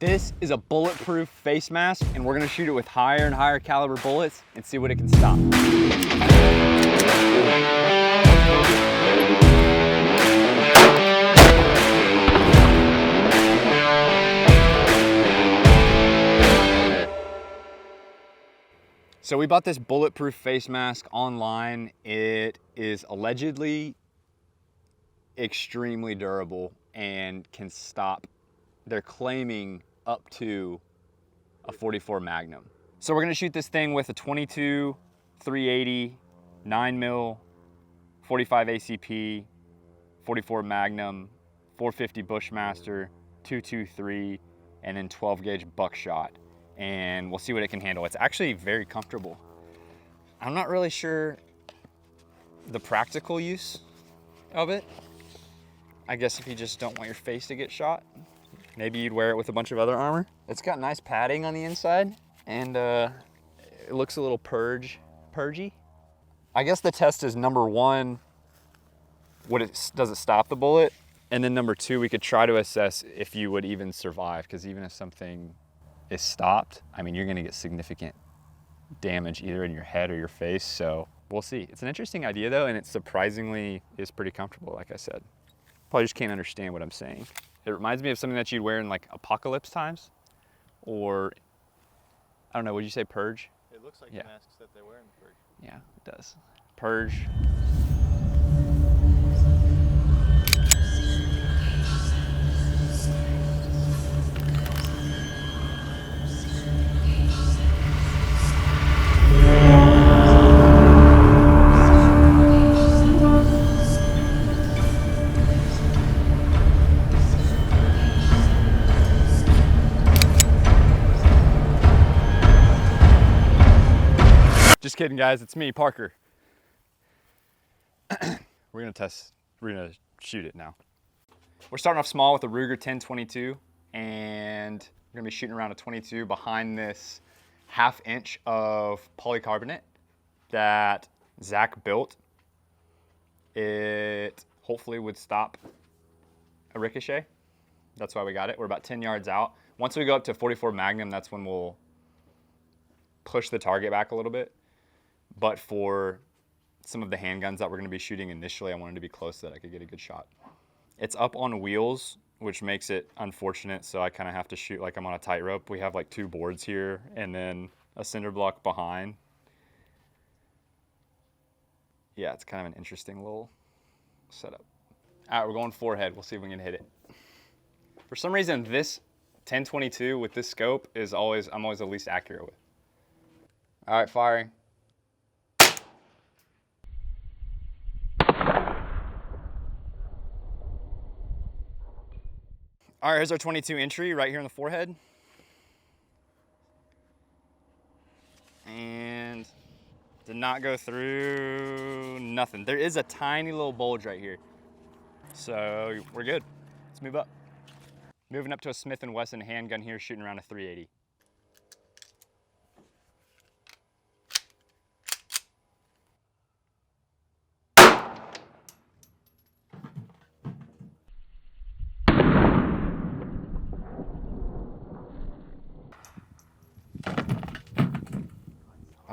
This is a bulletproof face mask, and we're gonna shoot it with higher and higher caliber bullets and see what it can stop. So we bought this bulletproof face mask online. It is allegedly extremely durable and can stop, they're claiming, up to a 44 Magnum. So we're gonna shoot this thing with a 22, 380, 9mm, 45 ACP, 44 Magnum, 450 Bushmaster, 223, and then 12 gauge buckshot. And we'll see what it can handle. It's actually very comfortable. I'm not really sure the practical use of it. I guess if you just don't want your face to get shot, maybe you'd wear it with a bunch of other armor. It's got nice padding on the inside, and it looks a little purgy. I guess the test is number one, does it stop the bullet? And then number two, we could try to assess if you would even survive, because even if something is stopped, I mean, you're gonna get significant damage either in your head or your face, so we'll see. It's an interesting idea though, and it surprisingly is pretty comfortable, like I said. Probably just can't understand what I'm saying. It reminds me of something that you'd wear in like apocalypse times, or I don't know, would you say purge? It looks like the masks that they wear in Purge. Yeah, it does. Purge. Just kidding, guys, it's me, Parker. We're gonna shoot it now. We're starting off small with a Ruger 10-22, and we're gonna be shooting around a 22 behind this 1/2 inch of polycarbonate that Zach built. It hopefully would stop a ricochet. That's why we got it. We're about 10 yards out. Once we go up to 44 Magnum, that's when we'll push the target back a little bit. But for some of the handguns that we're gonna be shooting initially, I wanted to be close so that I could get a good shot. It's up on wheels, which makes it unfortunate, so I kind of have to shoot like I'm on a tightrope. We have like 2 boards here and then a cinder block behind. Yeah, it's kind of an interesting little setup. All right, we're going forehead. We'll see if we can hit it. For some reason, this 10-22 with this scope is I'm always the least accurate with. All right, firing. All right, here's our 22 entry right here in the forehead. And did not go through, nothing. There is a tiny little bulge right here. So we're good. Let's move up. Moving up to a Smith & Wesson handgun here, shooting around a 380.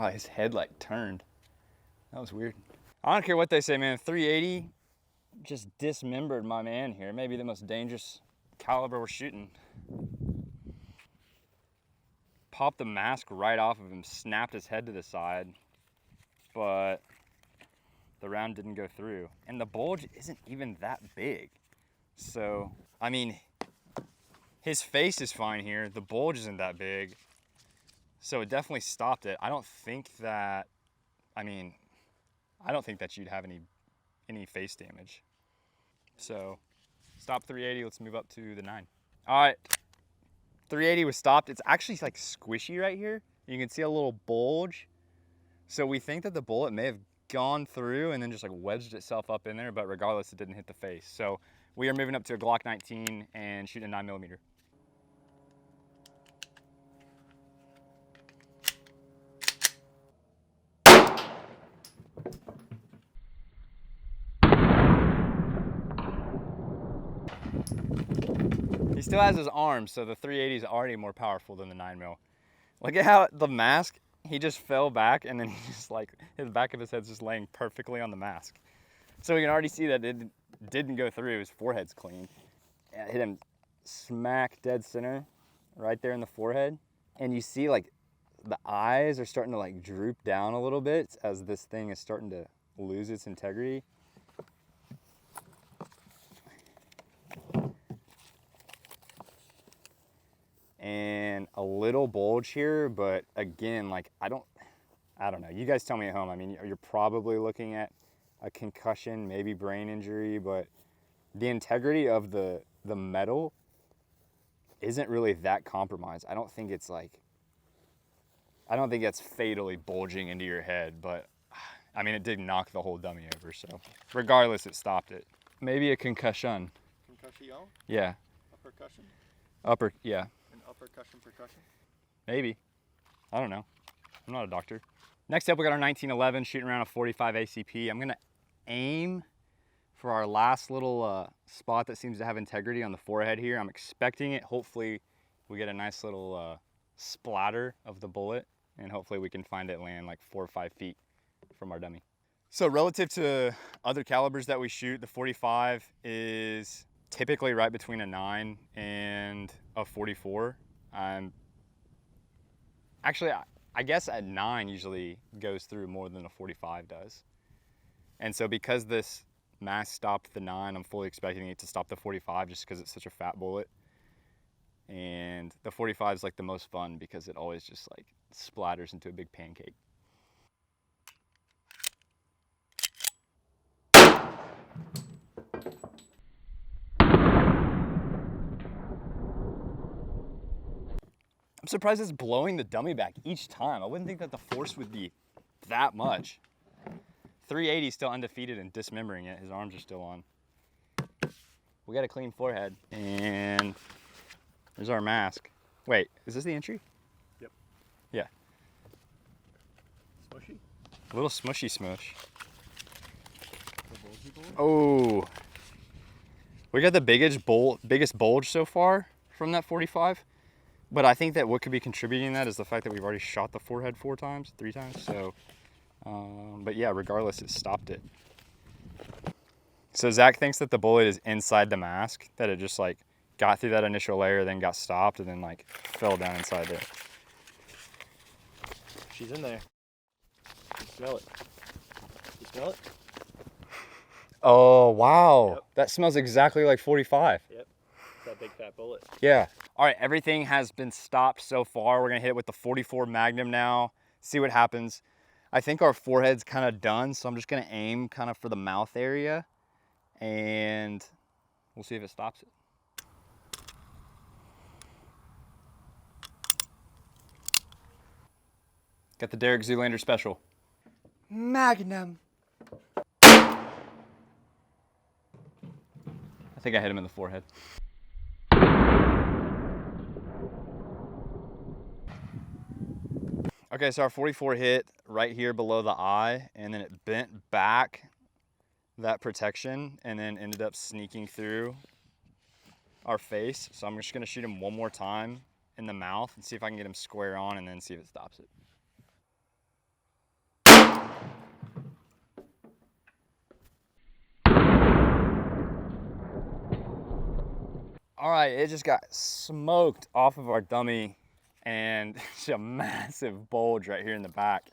Oh, his head like turned. That was weird. I don't care what they say, man. 380 just dismembered my man here. Maybe the most dangerous caliber we're shooting. Popped the mask right off of him, snapped his head to the side, but the round didn't go through. And the bulge isn't even that big. So, I mean, his face is fine here. The bulge isn't that big. So it definitely stopped it. I don't think that you'd have any face damage. So stop 380, let's move up to the 9. All right, 380 was stopped. It's actually like squishy right here. You can see a little bulge. So we think that the bullet may have gone through and then just like wedged itself up in there, but regardless, it didn't hit the face. So we are moving up to a Glock 19 and shooting a 9mm. still has his arms, so the 380 is already more powerful than the 9mm. Look at how the mask, he just fell back and then he just like, his back of his head's just laying perfectly on the mask. So we can already see that it didn't go through, his forehead's clean. It hit him smack dead center, right there in the forehead. And you see like the eyes are starting to like droop down a little bit as this thing is starting to lose its integrity. And a little bulge here, but again, like I don't know. You guys tell me at home. I mean, you're probably looking at a concussion, maybe brain injury, but the integrity of the metal isn't really that compromised. I don't think it's fatally bulging into your head, but I mean, it did knock the whole dummy over, so regardless, it stopped it. Maybe a concussion. Concussion? Yeah. A percussion? Upper, yeah. An uppercussion percussion? Maybe. I don't know. I'm not a doctor. Next up, we got our 1911 shooting around a 45 ACP. I'm gonna aim for our last little spot that seems to have integrity on the forehead here. I'm expecting it. Hopefully we get a nice little splatter of the bullet, and hopefully we can find it land like 4 or 5 feet from our dummy. So relative to other calibers that we shoot, the 45 is typically right between a 9 and a 44. Actually, I guess a 9 usually goes through more than a 45 does. And so because this mask stopped the 9, I'm fully expecting it to stop the 45 just because it's such a fat bullet. And the 45 is like the most fun because it always just like splatters into a big pancake. I'm surprised it's blowing the dummy back each time. I wouldn't think that the force would be that much. 380 still undefeated and dismembering it. His arms are still on. We got a clean forehead. And there's our mask. Wait, is this the entry? Yep. Yeah. Smushy? A little smushy smush. The bulgy bullet? Oh. We got the biggest bulge so far from that 45. But I think that what could be contributing to that is the fact that we've already shot the forehead 3 times. So, but yeah, regardless, it stopped it. So Zach thinks that the bullet is inside the mask, that it just like got through that initial layer, then got stopped, and then like fell down inside there. She's in there. You smell it. You smell it? Oh, wow. Yep. That smells exactly like 45. Yep. It's that big fat bullet. Yeah. All right, everything has been stopped so far. We're gonna hit it with the 44 Magnum now, see what happens. I think our forehead's kind of done, so I'm just gonna aim kind of for the mouth area, and we'll see if it stops it. Got the Derek Zoolander special. Magnum. I think I hit him in the forehead. Okay, so our 44 hit right here below the eye, and then it bent back that protection and then ended up sneaking through our face. So I'm just gonna shoot him one more time in the mouth and see if I can get him square on, and then see if it stops it. All right, it just got smoked off of our dummy, and it's a massive bulge right here in the back.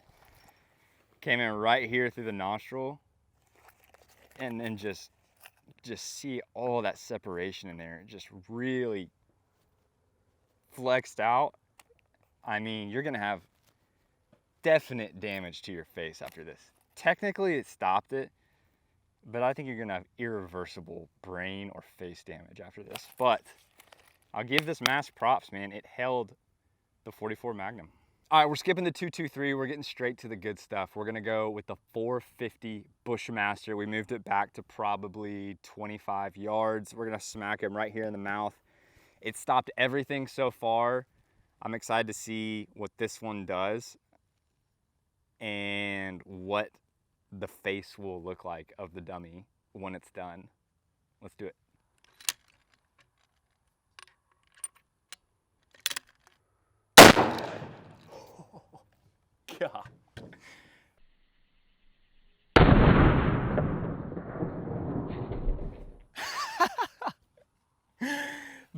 Came in right here through the nostril, and then just see all that separation in there. It just really flexed out. I mean, you're gonna have definite damage to your face after this. Technically, it stopped it, but I think you're gonna have irreversible brain or face damage after this. But I'll give this mask props, man. It held the 44 Magnum. All right, we're skipping the 223. We're getting straight to the good stuff. We're gonna go with the 450 Bushmaster. We moved it back to probably 25 yards. We're gonna smack him right here in the mouth. It stopped everything so far. I'm excited to see what this one does and what the face will look like of the dummy when it's done. Let's do it.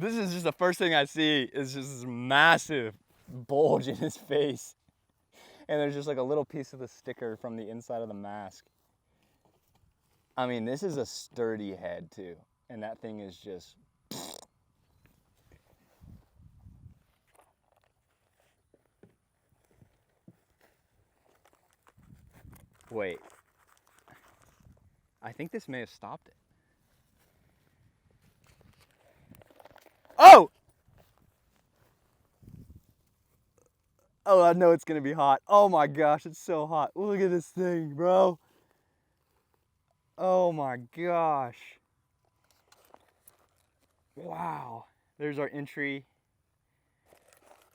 This is just the first thing I see is just this massive bulge in his face. And there's just like a little piece of the sticker from the inside of the mask. I mean, this is a sturdy head too. And that thing is just... Wait. I think this may have stopped it. Oh! Oh, I know it's gonna be hot. Oh my gosh, it's so hot. Look at this thing, bro. Oh my gosh. Wow. There's our entry.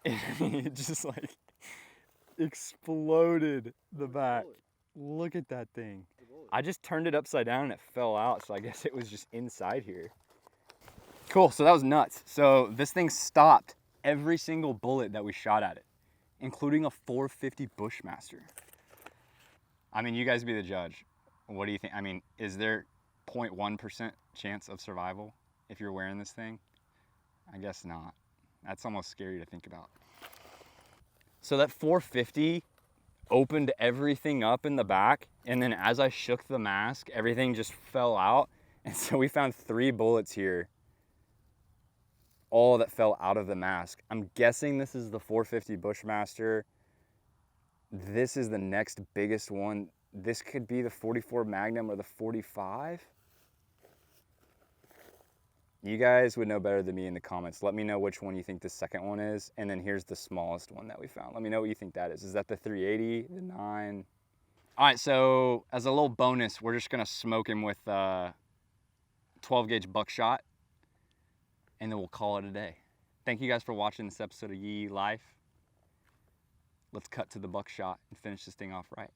It just like exploded the back. Look at that thing. I just turned it upside down and it fell out, so I guess it was just inside here. Cool, so that was nuts. So this thing stopped every single bullet that we shot at it, including a 450 Bushmaster. I mean, you guys be the judge. What do you think? I mean, is there 0.1% chance of survival if you're wearing this thing? I guess not. That's almost scary to think about. So that 450 opened everything up in the back, and then as I shook the mask, everything just fell out. And so we found 3 bullets here, all that fell out of the mask. I'm guessing this is the 450 Bushmaster. This is the next biggest one. This could be the 44 Magnum or the 45. You guys would know better than me in the comments. Let me know which one you think the second one is. And then here's the smallest one that we found. Let me know what you think that is. Is that the 380, the 9? All right, so as a little bonus, we're just gonna smoke him with 12 gauge buckshot, and then we'll call it a day. Thank you guys for watching this episode of Yee Yee Life. Let's cut to the buckshot and finish this thing off right.